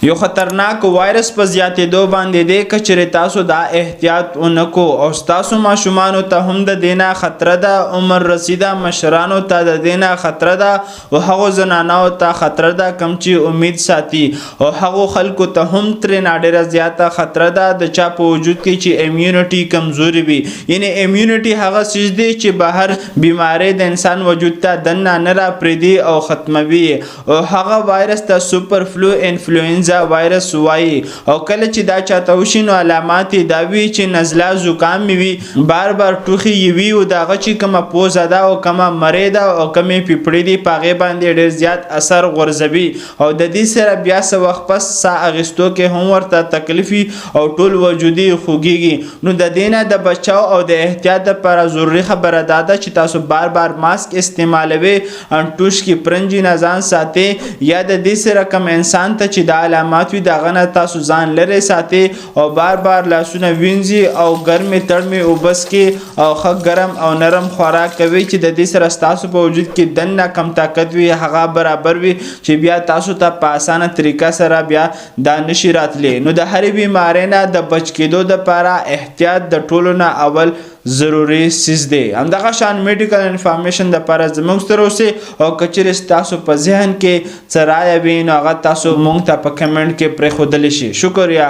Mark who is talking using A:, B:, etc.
A: یو خطرناک وایرس په زیاتېدو باندې دی که چېرې تاسو دا احتیاط ونه کو او ستاسو ماشومانو ته هم د دې نه خطره ده، عمر رسیده مشرانو ته د دې نه خطره ده او هغو زنانو ته خطره ده کوم چې امید ساتي او هغو خلکو ته هم ترېنه ډېره زیاته خطره ده د چا په وجود کې چې امیونټي کمزوري وي. یعنې امیونټي هغه څیز دی چې بهر بیمارۍ د انسان وجود ته دننه نه راپرېږدي او ختموي او هغه وایرس ته سوپر فلو انفلوئنزا وایرس وایي. او کله چې دا چاته وشي نو علامات یې دا وي چې نزله زکام مې وي، بار بار ټوخي یې وي او د هغه چې کومه پوزه ده او کومه مرۍ ده او کومې پیپړې دي په هغې باندې ډېر زیات اثر غورځوي او د دې سره بیا څه وخت پس ساه اخیستو کې هم ورته تکلیف وي او ټول وجودي خوږېږي. نو د دې نه د بچاو او د احتیاط دپاره ضروري خبره دا ده چې تاسو بار بار ماسک استعمالوئ، انټوشکې پرنجي نه ځان ساتئ یا د دې سره کوم انسان ته چې د علامات وي د هغه نه تاسو ځان لرې ساتئ او بار بار لاسونه وینځئ او ګرمې تړمې اوبه څښئ او ښه ګرم او نرم خوراک کوئ چې د دې سره ستاسو په وجود کې دننه کم طاقت وي هغه برابر وي چې بیا تاسو ته په اسانه طریقه سره بیا دا نشي راتلی. نو د هرې بیمارۍ نه د بچ کېدو دپاره احتیاط د ټولو نه اول ضروري سیز دی. همدغه شان میډیکل انفارمیشن دپاره زموږ سره اوسئ او که چېرې ستاسو په ذهن کې څه رایه وي نو هغه تاسو موږ ته په کمنټ کې پرېښودلی شي. شکریه.